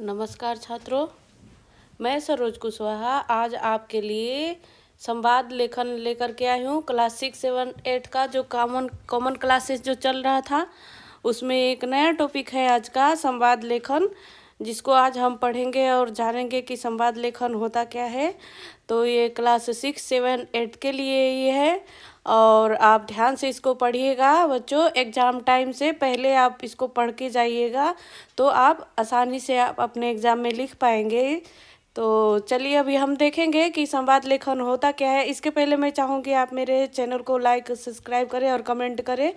नमस्कार छात्रों, मैं सरोज कुशवाहा आज आपके लिए संवाद लेखन लेकर के आई हूँ। क्लास 6, 7, 8 का जो कॉमन क्लासेस जो चल रहा था उसमें एक नया टॉपिक है आज का संवाद लेखन, जिसको आज हम पढ़ेंगे और जानेंगे कि संवाद लेखन होता क्या है। तो ये क्लास 6, 7, 8 के लिए ये है और आप ध्यान से इसको पढ़िएगा बच्चों। एग्ज़ाम टाइम से पहले आप इसको पढ़ के जाइएगा तो आप आसानी से आप अपने एग्ज़ाम में लिख पाएंगे। तो चलिए अभी हम देखेंगे कि संवाद लेखन होता क्या है। इसके पहले मैं चाहूँगी आप मेरे चैनल को लाइक सब्सक्राइब करें और कमेंट करें,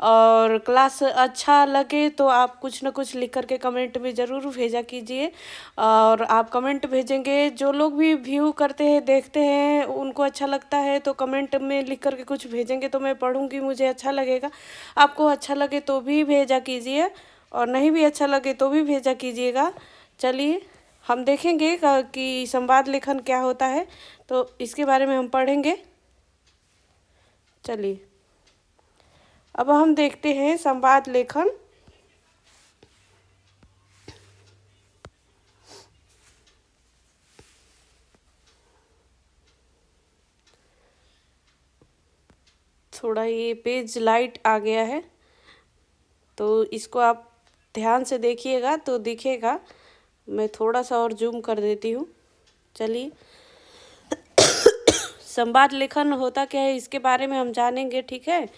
और क्लास अच्छा लगे तो आप कुछ न कुछ लिख करके कमेंट में ज़रूर भेजा कीजिए। और आप कमेंट भेजेंगे, जो लोग भी व्यू करते हैं देखते हैं उनको अच्छा लगता है तो कमेंट में लिख करके कुछ भेजेंगे तो मैं पढ़ूँगी, मुझे अच्छा लगेगा। आपको अच्छा लगे तो भी भेजा कीजिए और नहीं भी अच्छा लगे तो भी भेजा कीजिएगा। चलिए हम देखेंगे कि संवाद लेखन क्या होता है, तो इसके बारे में हम पढ़ेंगे। चलिए अब हम देखते हैं संवाद लेखन। थोड़ा ये पेज लाइट आ गया है तो इसको आप ध्यान से देखिएगा तो दिखेगा। मैं थोड़ा सा और जूम कर देती हूँ। चलिए संवाद लेखन होता क्या है इसके बारे में हम जानेंगे, ठीक है।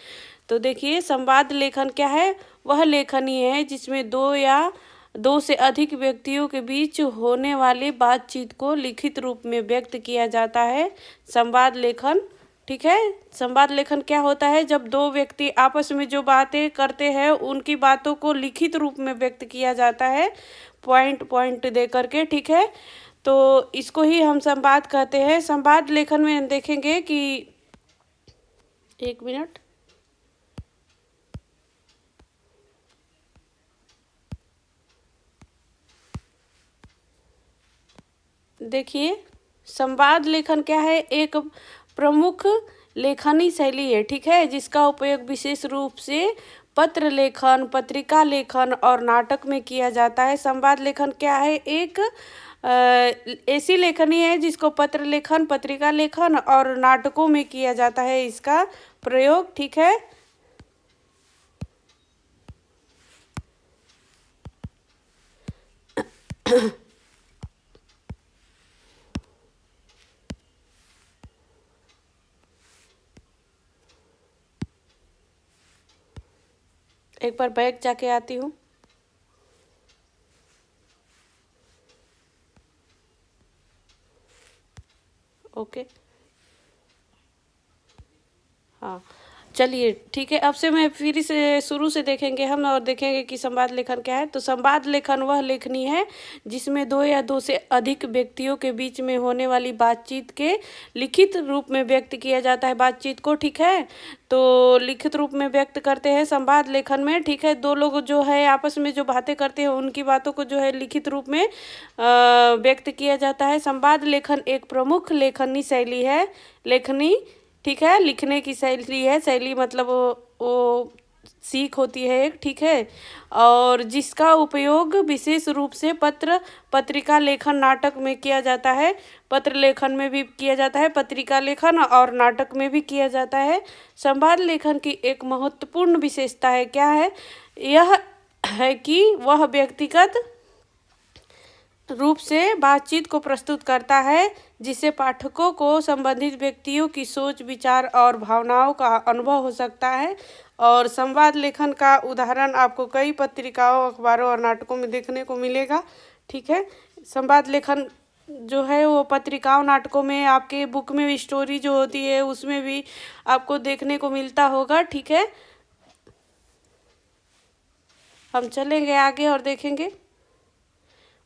तो देखिए संवाद लेखन क्या है, वह लेखनी है जिसमें दो या दो से अधिक व्यक्तियों के बीच होने वाली बातचीत को लिखित रूप में व्यक्त किया जाता है। संवाद लेखन, ठीक है। संवाद लेखन क्या होता है, जब दो व्यक्ति आपस में जो बातें करते हैं उनकी बातों को लिखित रूप में व्यक्त किया जाता है, पॉइंट पॉइंट दे करके, ठीक है। तो इसको ही हम संवाद कहते हैं। संवाद लेखन में देखेंगे कि एक मिनट, देखिए संवाद लेखन क्या है, एक प्रमुख लेखनी शैली है, ठीक है, जिसका उपयोग विशेष रूप से पत्र लेखन, पत्रिका लेखन और नाटक में किया जाता है। संवाद लेखन क्या है, एक ऐसी लेखनी है जिसको पत्र लेखन, पत्रिका लेखन और नाटकों में किया जाता है इसका प्रयोग, ठीक है। एक बार बैग जाके आती हूँ। ओके, हाँ चलिए ठीक है। अब से मैं फिर से शुरू से देखेंगे हम और देखेंगे कि संवाद लेखन क्या है। तो संवाद लेखन वह लेखनी है जिसमें दो या दो से अधिक व्यक्तियों के बीच में होने वाली बातचीत के लिखित रूप में व्यक्त किया जाता है बातचीत को, ठीक है। तो लिखित रूप में व्यक्त करते हैं संवाद लेखन में, ठीक है। दो लोग जो है आपस में जो बातें करते हैं उनकी बातों को जो है लिखित रूप में व्यक्त किया जाता है। संवाद लेखन एक प्रमुख लेखनी शैली है, लेखनी, ठीक है, लिखने की शैली है। शैली मतलब वो सीख होती है एक, ठीक है, और जिसका उपयोग विशेष रूप से पत्र, पत्रिका लेखन, नाटक में किया जाता है। पत्र लेखन में भी किया जाता है, पत्रिका लेखन और नाटक में भी किया जाता है। संवाद लेखन की एक महत्वपूर्ण विशेषता है, क्या है, यह है कि वह व्यक्तिगत रूप से बातचीत को प्रस्तुत करता है, जिससे पाठकों को संबंधित व्यक्तियों की सोच, विचार और भावनाओं का अनुभव हो सकता है। और संवाद लेखन का उदाहरण आपको कई पत्रिकाओं, अखबारों और नाटकों में देखने को मिलेगा, ठीक है। संवाद लेखन जो है वो पत्रिकाओं, नाटकों में, आपके बुक में स्टोरी जो होती है उसमें भी आपको देखने को मिलता होगा, ठीक है। हम चलेंगे आगे और देखेंगे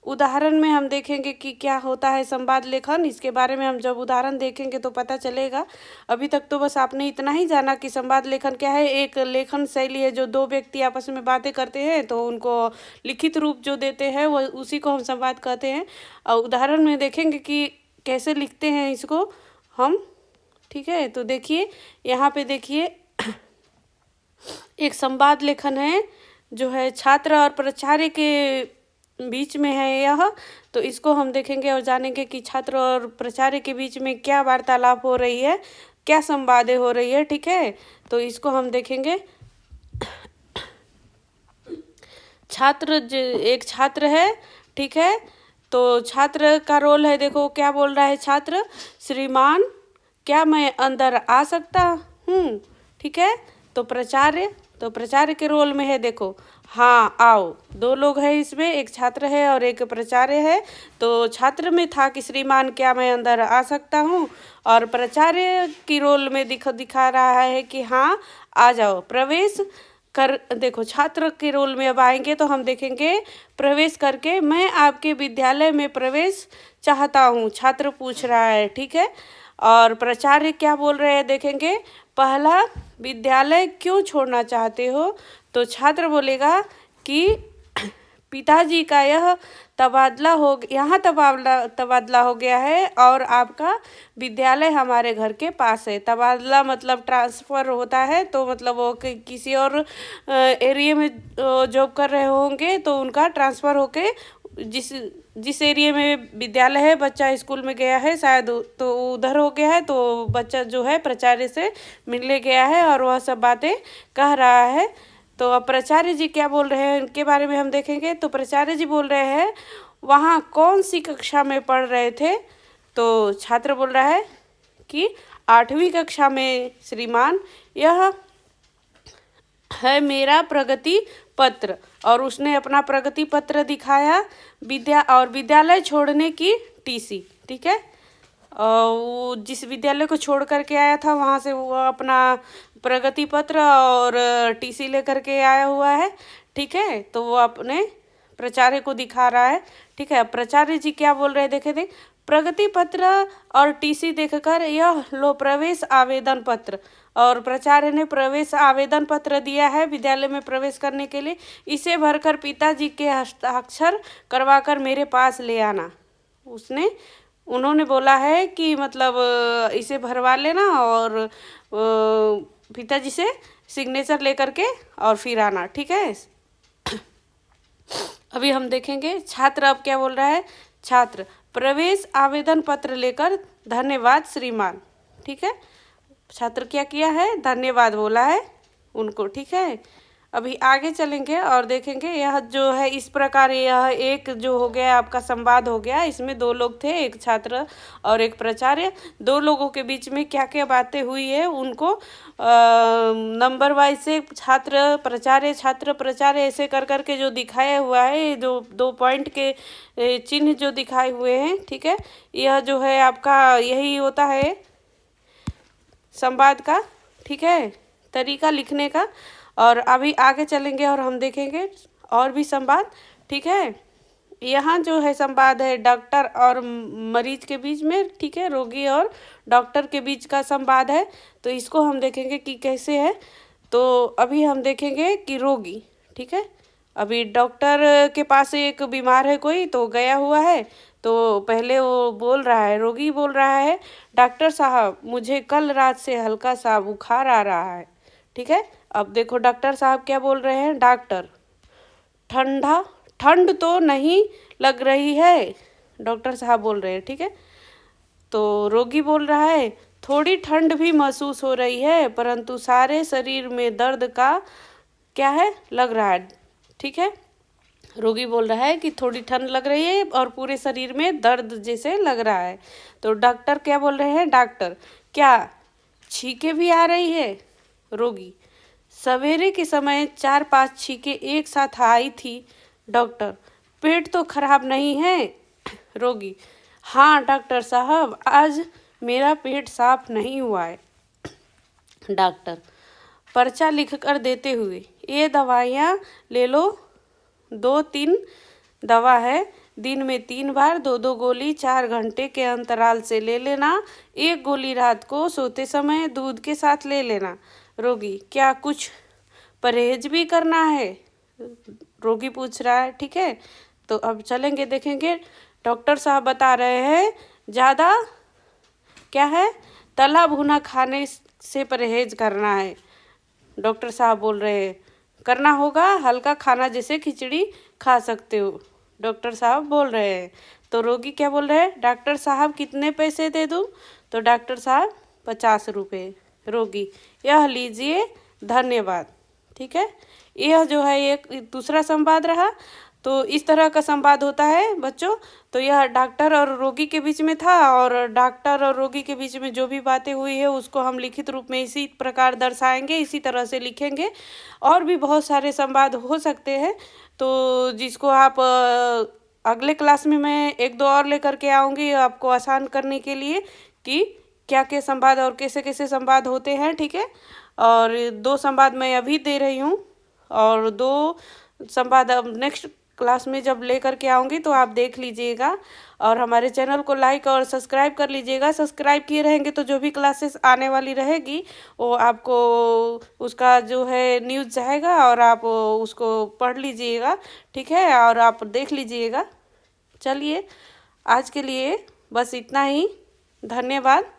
उदाहरण में, हम देखेंगे कि क्या होता है संवाद लेखन। इसके बारे में हम जब उदाहरण देखेंगे तो पता चलेगा। अभी तक तो बस आपने इतना ही जाना कि संवाद लेखन क्या है, एक लेखन शैली है जो दो व्यक्ति आपस में बातें करते हैं तो उनको लिखित रूप जो देते हैं वो उसी को हम संवाद कहते हैं। और उदाहरण में देखेंगे कि कैसे लिखते हैं इसको हम, ठीक है। तो देखिए यहाँ पे देखिए एक संवाद लेखन है जो है छात्र और प्राचार्य के बीच में है यह, तो इसको हम देखेंगे और जानेंगे कि छात्र और प्राचार्य के बीच में क्या वार्तालाप हो रही है, क्या संवादें हो रही है। ठीक है, तो इसको हम देखेंगे। एक छात्र है, ठीक है, तो छात्र का रोल है, देखो क्या बोल रहा है छात्र, श्रीमान क्या मैं अंदर आ सकता हूँ। ठीक है, तो प्राचार्य के रोल में है, देखो हाँ आओ। दो लोग हैं इसमें, एक छात्र है और एक प्राचार्य है। तो छात्र में था कि श्रीमान क्या मैं अंदर आ सकता हूँ, और प्राचार्य की रोल में दिखा रहा है कि हाँ आ जाओ, प्रवेश कर। देखो छात्र के रोल में अब आएंगे तो हम देखेंगे प्रवेश करके, मैं आपके विद्यालय में प्रवेश चाहता हूँ, छात्र पूछ रहा है। ठीक है, और प्राचार्य क्या बोल रहे हैं देखेंगे, पहला विद्यालय क्यों छोड़ना चाहते हो। तो छात्र बोलेगा कि पिताजी का यहाँ तबादला हो गया है और आपका विद्यालय हमारे घर के पास है। तबादला मतलब ट्रांसफ़र होता है, तो मतलब वो किसी और एरिया में जॉब कर रहे होंगे तो उनका ट्रांसफ़र होके जिस एरिया में विद्यालय है, बच्चा स्कूल में गया है शायद, तो उधर हो गया है, तो बच्चा जो है प्राचार्य से मिलने गया है और वह सब बातें कह रहा है। तो अब प्राचार्य जी क्या बोल रहे हैं इनके बारे में हम देखेंगे। तो प्राचार्य जी बोल रहे हैं, वहाँ कौन सी कक्षा में पढ़ रहे थे। तो छात्र बोल रहा है कि 8वीं कक्षा में श्रीमान, यह है मेरा प्रगति पत्र। और उसने अपना प्रगति पत्र दिखाया, विद्यालय छोड़ने की टीसी। ठीक है, वो जिस विद्यालय को छोड़ करके आया था वहाँ से वो अपना प्रगति पत्र और टीसी लेकर के आया हुआ है। ठीक है, तो वो अपने प्राचार्य को दिखा रहा है। ठीक है, प्राचार्य जी क्या बोल रहे हैं देख, प्रगति पत्र और टीसी देखकर यह लो प्रवेश आवेदन पत्र। और प्राचार्य ने प्रवेश आवेदन पत्र दिया है विद्यालय में प्रवेश करने के लिए, इसे भरकर पिताजी के हस्ताक्षर करवाकर मेरे पास ले आना। उन्होंने बोला है कि मतलब इसे भरवा लेना और पिताजी से सिग्नेचर लेकर के और फिर आना। ठीक है, अभी हम देखेंगे छात्र अब क्या बोल रहा है। छात्र, प्रवेश आवेदन पत्र लेकर धन्यवाद श्रीमान। ठीक है, छात्र क्या किया है, धन्यवाद बोला है उनको। ठीक है, अभी आगे चलेंगे और देखेंगे यह जो है इस प्रकार, यह एक जो हो गया आपका संवाद हो गया। इसमें दो लोग थे, एक छात्र और एक प्राचार्य। दो लोगों के बीच में क्या क्या बातें हुई है उनको नंबर वाइज से छात्र प्राचार्य ऐसे कर करके जो दिखाया हुआ है, जो 2 पॉइंट के चिन्ह जो दिखाए हुए हैं। ठीक है, यह जो है आपका यही होता है संवाद का, ठीक है, तरीका लिखने का। और अभी आगे चलेंगे और हम देखेंगे और भी संवाद। ठीक है, यहाँ जो है संवाद है डॉक्टर और मरीज के बीच में। ठीक है, रोगी और डॉक्टर के बीच का संवाद है, तो इसको हम देखेंगे कि कैसे है। तो अभी हम देखेंगे कि रोगी, ठीक है, अभी डॉक्टर के पास एक बीमार है कोई, तो गया हुआ है। तो पहले वो बोल रहा है, रोगी बोल रहा है, डॉक्टर साहब मुझे कल रात से हल्का सा बुखार आ रहा है। ठीक है, अब देखो डॉक्टर साहब क्या बोल रहे हैं, डॉक्टर ठंड तो नहीं लग रही है, डॉक्टर साहब बोल रहे हैं। ठीक है, तो रोगी बोल रहा है, थोड़ी ठंड भी महसूस हो रही है, परंतु सारे शरीर में दर्द का क्या है, लग रहा है। ठीक है, रोगी बोल रहा है कि थोड़ी ठंड लग रही है और पूरे शरीर में दर्द जैसे लग रहा है। तो डॉक्टर क्या बोल रहे हैं, डॉक्टर क्या छींकें भी आ रही है। रोगी, सवेरे के समय 4-5 छींकें एक साथ आई थी डॉक्टर, पेट तो खराब नहीं है। रोगी, हाँ डॉक्टर साहब, आज मेरा पेट साफ नहीं हुआ है। डॉक्टर, पर्चा लिख कर देते हुए, ये दवाइयाँ ले लो, 2-3 दवा है, दिन में 3 बार 2-2 गोली 4 घंटे के अंतराल से ले लेना, 1 गोली रात को सोते समय दूध के साथ ले लेना। रोगी, क्या कुछ परहेज भी करना है, रोगी पूछ रहा है। ठीक है, तो अब चलेंगे देखेंगे। डॉक्टर साहब बता रहे हैं ज़्यादा क्या है, तला भुना खाने से परहेज करना है। डॉक्टर साहब बोल रहे हैं करना होगा, हल्का खाना जैसे खिचड़ी खा सकते हो। डॉक्टर साहब बोल रहे हैं। तो रोगी क्या बोल रहे हैं, डॉक्टर साहब कितने पैसे दे दूँ? तो डॉक्टर साहब 50 रुपये। रोगी, यह लीजिए, धन्यवाद। ठीक है, यह जो है एक दूसरा संवाद रहा। तो इस तरह का संवाद होता है बच्चों। तो यह डॉक्टर और रोगी के बीच में था, और डॉक्टर और रोगी के बीच में जो भी बातें हुई है उसको हम लिखित रूप में इसी प्रकार दर्शाएंगे, इसी तरह से लिखेंगे। और भी बहुत सारे संवाद हो सकते हैं, तो जिसको आप अगले क्लास में मैं एक दो और लेकर के आऊँगी आपको आसान करने के लिए कि क्या क्या संवाद और कैसे कैसे संवाद होते हैं। ठीक है, और 2 संवाद मैं अभी दे रही हूँ, और 2 संवाद अब नेक्स्ट क्लास में जब लेकर के आऊँगी तो आप देख लीजिएगा। और हमारे चैनल को लाइक और सब्सक्राइब कर लीजिएगा। सब्सक्राइब किए रहेंगे तो जो भी क्लासेस आने वाली रहेगी वो आपको उसका जो है न्यूज़ जाएगा, और आप उसको पढ़ लीजिएगा। ठीक है, और आप देख लीजिएगा। चलिए, आज के लिए बस इतना ही। धन्यवाद।